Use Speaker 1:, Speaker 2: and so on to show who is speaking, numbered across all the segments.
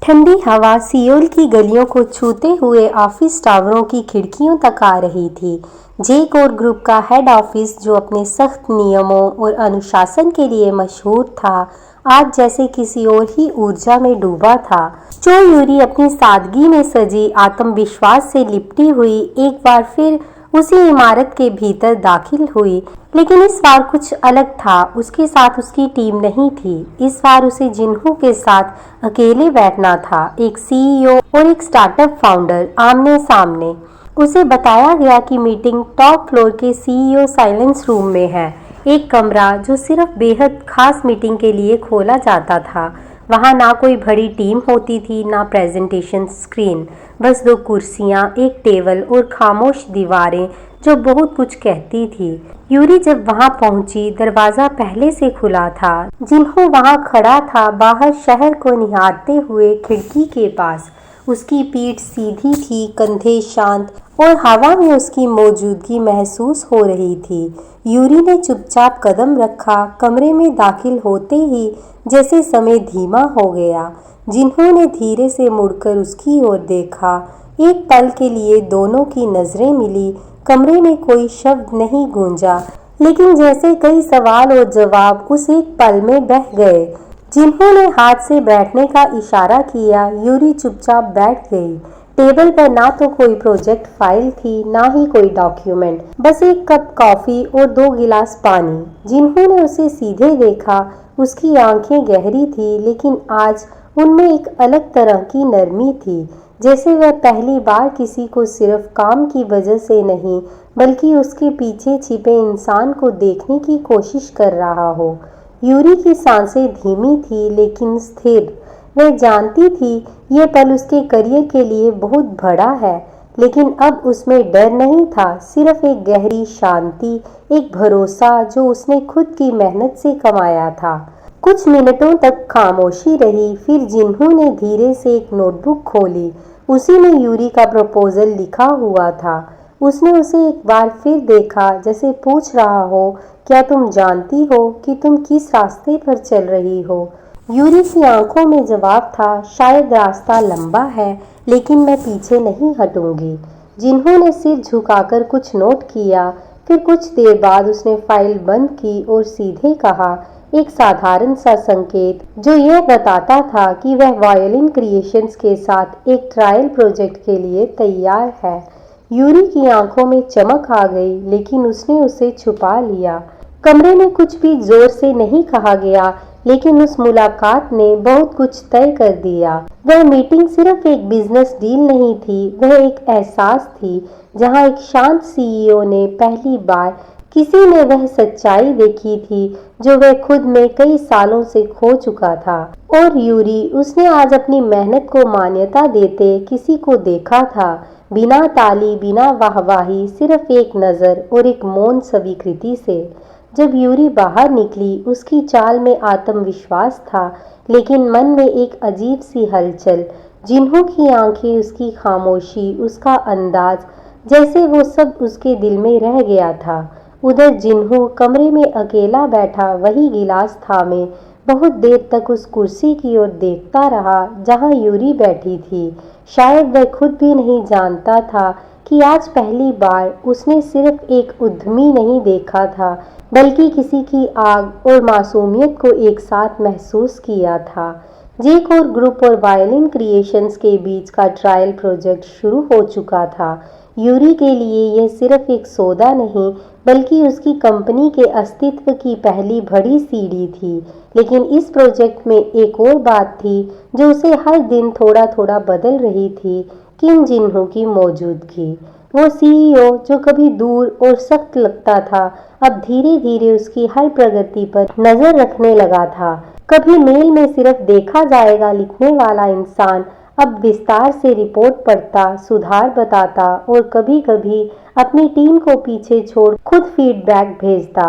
Speaker 1: ठंडी हवा सियोल की गलियों को छूते हुए ऑफिस टावरों की खिड़कियों तक आ रही थी। जे कोर ग्रुप का हेड ऑफिस, जो अपने सख्त नियमों और अनुशासन के लिए मशहूर था, आज जैसे किसी और ही ऊर्जा में डूबा था। चो यूरी अपनी सादगी में सजी आत्मविश्वास से लिपटी हुई एक बार फिर उसी इमारत के भीतर दाखिल हुई, लेकिन इस बार कुछ अलग था। उसके साथ उसकी टीम नहीं थी। इस बार उसे जिन्हों के साथ अकेले बैठना था, एक सीईओ और एक स्टार्टअप फाउंडर आमने सामने। उसे बताया गया कि मीटिंग टॉप फ्लोर के सीईओ साइलेंस रूम में है, एक कमरा जो सिर्फ बेहद खास मीटिंग के लिए खोला जाता था। वहाँ ना कोई बड़ी टीम होती थी, ना प्रेजेंटेशन स्क्रीन, बस दो कुर्सियाँ, एक टेबल और खामोश दीवारें जो बहुत कुछ कहती थी। यूरी जब वहाँ पहुंची, दरवाजा पहले से खुला था। जिन्हों वहाँ खड़ा था, बाहर शहर को निहारते हुए खिड़की के पास। उसकी पीठ सीधी थी, कंधे शांत, और हवा में उसकी मौजूदगी महसूस हो रही थी। यूरी ने चुपचाप कदम रखा। कमरे में दाखिल होते ही जैसे समय धीमा हो गया। जिन्होंने धीरे से मुड़कर उसकी ओर देखा। एक पल के लिए दोनों की नजरें मिली। कमरे में कोई शब्द नहीं गूंजा, लेकिन जैसे कई सवाल और जवाब उस एक पल में बह गए। जिन्होंने हाथ से बैठने का इशारा किया, यूरी चुपचाप बैठ गई। टेबल पर ना तो कोई प्रोजेक्ट फाइल थी, ना ही कोई डॉक्यूमेंट, बस एक कप कॉफी और 2 गिलास पानी। जिन्होंने उसे सीधे देखा, उसकी आंखें गहरी थी, लेकिन आज उनमें एक अलग तरह की नरमी थी, जैसे वह पहली बार किसी को सिर्फ काम की वजह से नहीं, बल्कि उसके पीछे छिपे इंसान को देखने की कोशिश कर रहा हो। यूरी की सांसें धीमी थी लेकिन स्थिर। वह जानती थी ये पल उसके करियर के लिए बहुत बड़ा है, लेकिन अब उसमें डर नहीं था, सिर्फ एक गहरी शांति, एक भरोसा जो उसने खुद की मेहनत से कमाया था। कुछ मिनटों तक खामोशी रही, फिर जिन्हों ने धीरे से एक नोटबुक खोली। उसी में यूरी का प्रपोजल लिखा हुआ था। उसने उसे एक बार फिर देखा, जैसे पूछ रहा हो, क्या तुम जानती हो कि तुम किस रास्ते पर चल रही हो? यूरी की आंखों में जवाब था, शायद रास्ता लंबा है, लेकिन मैं पीछे नहीं हटूंगी। जिन्होंने सिर झुकाकर कुछ नोट किया, फिर कुछ देर बाद उसने फाइल बंद की और सीधे कहा, एक साधारण सा संकेत जो यह बताता था कि वह वायलिन क्रिएशंस के साथ एक ट्रायल प्रोजेक्ट के लिए तैयार है। यूरी की आंखों में चमक आ गई, लेकिन उसने उसे छुपा लिया। कमरे में कुछ भी जोर से नहीं कहा गया, लेकिन उस मुलाकात ने बहुत कुछ तय कर दिया। वह मीटिंग सिर्फ एक बिजनेस डील नहीं थी, वह एक एहसास थी, जहां एक शांत सीईओ ने पहली बार किसी में वह सच्चाई देखी थी जो वह खुद में कई सालों से खो चुका था। और यूरी, उसने आज अपनी मेहनत को मान्यता देते किसी को देखा था, बिना ताली, बिना वाहवाही, सिर्फ एक नज़र और एक मौन स्वीकृति से। जब यूरी बाहर निकली, उसकी चाल में आत्मविश्वास था, लेकिन मन में एक अजीब सी हलचल। जिन्हों की आंखें, उसकी खामोशी, उसका अंदाज, जैसे वो सब उसके दिल में रह गया था। उधर जिन्हों कमरे में अकेला बैठा, वही गिलास थामे बहुत देर तक उस कुर्सी की ओर देखता रहा जहां यूरी बैठी थी। शायद वह खुद भी नहीं जानता था कि आज पहली बार उसने सिर्फ एक उद्यमी नहीं देखा था, बल्कि किसी की आग और मासूमियत को एक साथ महसूस किया था। जे कोर ग्रुप और वायलिन क्रिएशंस के बीच का ट्रायल प्रोजेक्ट शुरू हो चुका था। यूरी के लिए यह सिर्फ एक सौदा नहीं, बल्कि उसकी कंपनी के अस्तित्व की पहली बड़ी सीढ़ी थी। लेकिन इस प्रोजेक्ट में एक और बात थी जो उसे हर दिन थोड़ा थोड़ा बदल रही थी, किम जिन्हों की मौजूदगी। वो सीईओ जो कभी दूर और सख्त लगता था, अब धीरे धीरे उसकी हर प्रगति पर नजर रखने लगा था। कभी मेल में सिर्फ देखा जाएगा लिखने वाला इंसान अब विस्तार से रिपोर्ट पढ़ता, सुधार बताता और कभी कभी अपनी टीम को पीछे छोड़ खुद फीडबैक भेजता।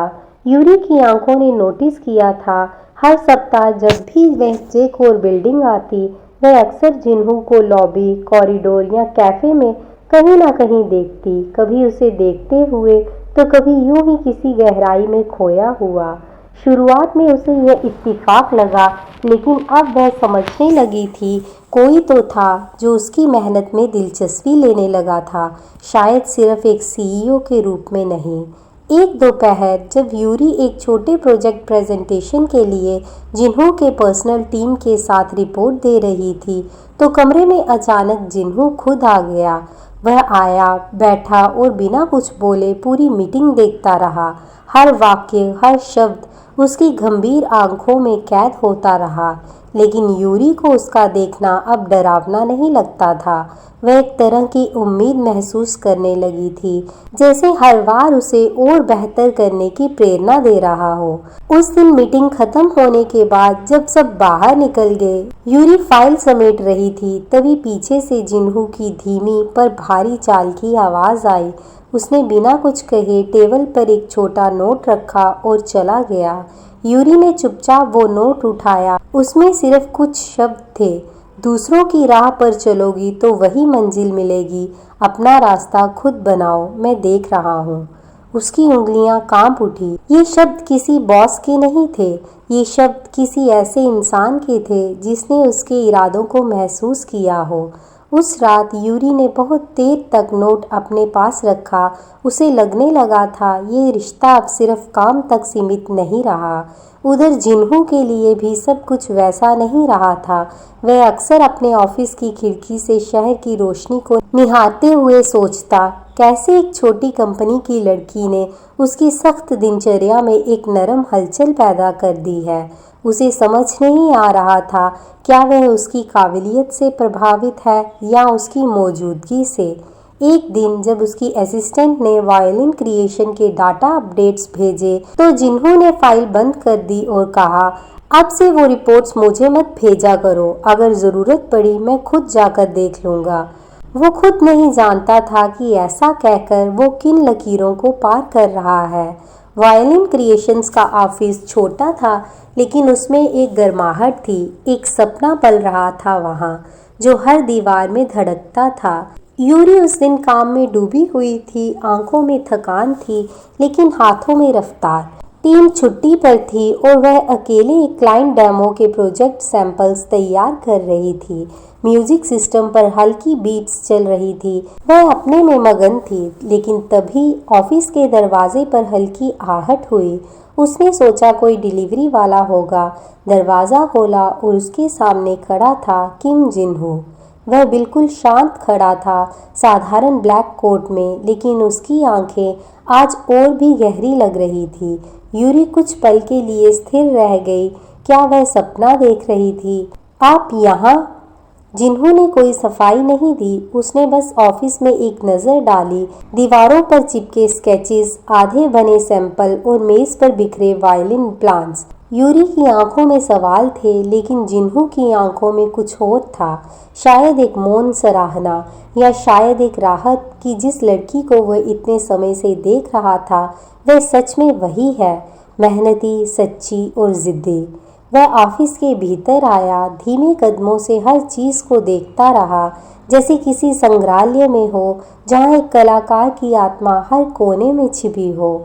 Speaker 1: यूरी की आंखों ने नोटिस किया था, हर सप्ताह जब भी वह जे कोर बिल्डिंग आती, वह अक्सर जिन्हों को लॉबी, कॉरिडोर या कैफे में कहीं ना कहीं देखती, कभी उसे देखते हुए तो कभी यूं ही किसी गहराई में खोया हुआ। शुरुआत में उसे यह इत्तेफाक लगा, लेकिन अब वह समझने लगी थी कोई तो था जो उसकी मेहनत में दिलचस्पी लेने लगा था, शायद सिर्फ एक सीईओ के रूप में नहीं। एक दोपहर जब यूरी एक छोटे प्रोजेक्ट प्रेजेंटेशन के लिए जिन्हों के पर्सनल टीम के साथ रिपोर्ट दे रही थी, तो कमरे में अचानक जिन्हों खुद आ गया। वह आया, बैठा और बिना कुछ बोले पूरी मीटिंग देखता रहा। हर वाक्य, हर शब्द उसकी गंभीर आंखों में कैद होता रहा, लेकिन यूरी को उसका देखना अब डरावना नहीं लगता था। वह एक तरह की उम्मीद महसूस करने लगी थी, जैसे हर बार उसे और बेहतर करने की प्रेरणा दे रहा हो। उस दिन मीटिंग खत्म होने के बाद जब सब बाहर निकल गए, यूरी फाइल समेट रही थी, तभी पीछे से जिन्हू की धीमी पर भारी चाल की आवाज आई। उसने बिना कुछ कहे टेबल पर एक छोटा नोट रखा और चला गया। यूरी ने चुपचाप वो नोट उठाया। उसमें सिर्फ कुछ शब्द थे, दूसरों की राह पर चलोगी तो वही मंजिल मिलेगी, अपना रास्ता खुद बनाओ, मैं देख रहा हूँ। उसकी उंगलियां कांप उठी। ये शब्द किसी बॉस के नहीं थे, ये शब्द किसी ऐसे इंसान के थे जिसने उसके इरादों को महसूस किया हो। उस रात यूरी ने बहुत देर तक नोट अपने पास रखा। उसे लगने लगा था ये रिश्ता अब सिर्फ काम तक सीमित नहीं रहा। उधर जिन्हों के लिए भी सब कुछ वैसा नहीं रहा था। वह अक्सर अपने ऑफिस की खिड़की से शहर की रोशनी को निहारते हुए सोचता, कैसे एक छोटी कंपनी की लड़की ने उसकी सख्त दिनचर्या में एक नरम हलचल पैदा कर दी है। उसे समझ नहीं आ रहा था क्या वह उसकी काबिलियत से प्रभावित है या उसकी मौजूदगी से। एक दिन जब उसकी असिस्टेंट ने वायलिन क्रिएशन के डाटा अपडेट्स भेजे, तो जिन्हों ने फाइल बंद कर दी और कहा, अब से वो रिपोर्ट्स मुझे मत भेजा करो, अगर ज़रूरत पड़ी मैं खुद जाकर देख लूँगा। वो खुद नहीं जानता था कि ऐसा कहकर वो किन लकीरों को पार कर रहा है। वायलिन क्रिएशंस का ऑफिस छोटा था, लेकिन उसमें एक गर्माहट थी, एक सपना पल रहा था वहाँ, जो हर दीवार में धड़कता था। यूरी उस दिन काम में डूबी हुई थी, आंखों में थकान थी, लेकिन हाथों में रफ्तार। टीम छुट्टी पर थी और वह अकेले एक क्लाइंट डेमो के प्रोजेक्ट सैंपल्स तैयार कर रही थी। म्यूजिक सिस्टम पर हल्की बीट्स चल रही थी। वह अपने में मगन थी, लेकिन तभी ऑफिस के दरवाजे पर हल्की आहट हुई। उसने सोचा कोई डिलीवरी वाला होगा। दरवाज़ा खोला और उसके सामने खड़ा था किम जिन्हो। वह बिल्कुल शांत खड़ा था, साधारण ब्लैक कोट में, लेकिन उसकी आंखें आज और भी गहरी लग रही थी। यूरी कुछ पल के लिए स्थिर रह गई। क्या वह सपना देख रही थी? आप यहाँ? जिन्होंने कोई सफाई नहीं दी। उसने बस ऑफिस में एक नज़र डाली। दीवारों पर चिपके स्केचेस, आधे बने सैंपल और मेज पर बिखरे वायलिन प्लान्स। यूरी की आंखों में सवाल थे, लेकिन जिन्हों की आंखों में कुछ और था, शायद एक मौन सराहना या शायद एक राहत कि जिस लड़की को वह इतने समय से देख रहा था वह सच में वही है, मेहनती, सच्ची और जिद्दी। वह ऑफिस के भीतर आया, धीमे कदमों से हर चीज़ को देखता रहा, जैसे किसी संग्रहालय में हो जहाँ एक कलाकार की आत्मा हर कोने में छिपी हो।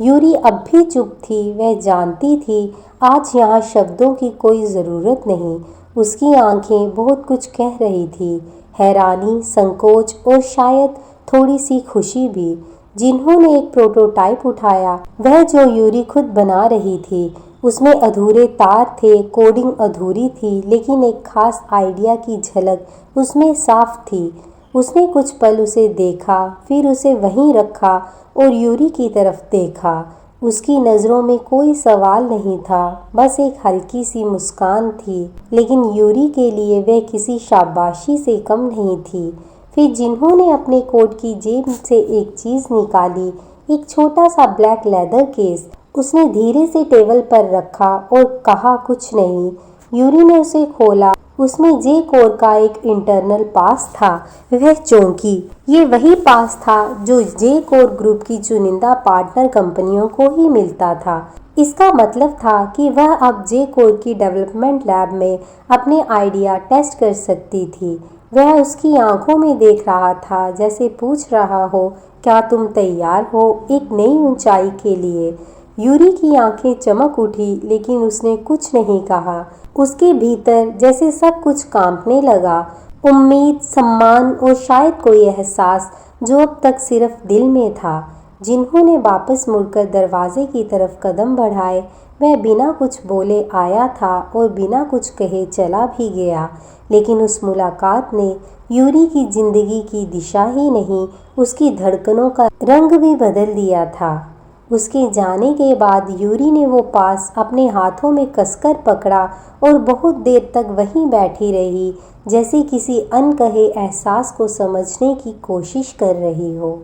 Speaker 1: यूरी अब भी चुप थी। वह जानती थी आज यहाँ शब्दों की कोई ज़रूरत नहीं। उसकी आंखें बहुत कुछ कह रही थी, हैरानी, संकोच और शायद थोड़ी सी खुशी भी। जिन्होंने एक प्रोटोटाइप उठाया, वह जो यूरी खुद बना रही थी। उसमें अधूरे तार थे, कोडिंग अधूरी थी, लेकिन एक खास आइडिया की झलक उसमें साफ थी। उसने कुछ पल उसे देखा, फिर उसे वहीं रखा और यूरी की तरफ देखा। उसकी नज़रों में कोई सवाल नहीं था, बस एक हल्की सी मुस्कान थी, लेकिन यूरी के लिए वह किसी शाबाशी से कम नहीं थी। फिर जिन्होंने अपने कोट की जेब से एक चीज़ निकाली, एक छोटा सा ब्लैक लेदर केस। उसने धीरे से टेबल पर रखा और कहा, कुछ नहीं। यूरी ने उसे खोला। उसमें जे कोर का एक इंटरनल पास था। वह चौंकी। ये वही पास था जो जे कोर ग्रुप की चुनिंदा पार्टनर कंपनियों को ही मिलता था। इसका मतलब था कि वह अब जे कोर की डेवलपमेंट लैब में अपने आइडिया टेस्ट कर सकती थी। वह उसकी आंखों में देख रहा था, जैसे पूछ रहा हो, क्या तुम तैयार हो एक नई ऊंचाई के लिए? यूरी की आंखें चमक उठी, लेकिन उसने कुछ नहीं कहा। उसके भीतर जैसे सब कुछ कांपने लगा, उम्मीद, सम्मान और शायद कोई एहसास जो अब तक सिर्फ दिल में था। जिन्होंने वापस मुड़कर दरवाजे की तरफ कदम बढ़ाए, वह बिना कुछ बोले आया था और बिना कुछ कहे चला भी गया। लेकिन उस मुलाकात ने यूरी की जिंदगी की दिशा ही नहीं, उसकी धड़कनों का रंग भी बदल दिया था। उसके जाने के बाद यूरी ने वो पास अपने हाथों में कसकर पकड़ा और बहुत देर तक वहीं बैठी रही, जैसे किसी अनकहे एहसास को समझने की कोशिश कर रही हो।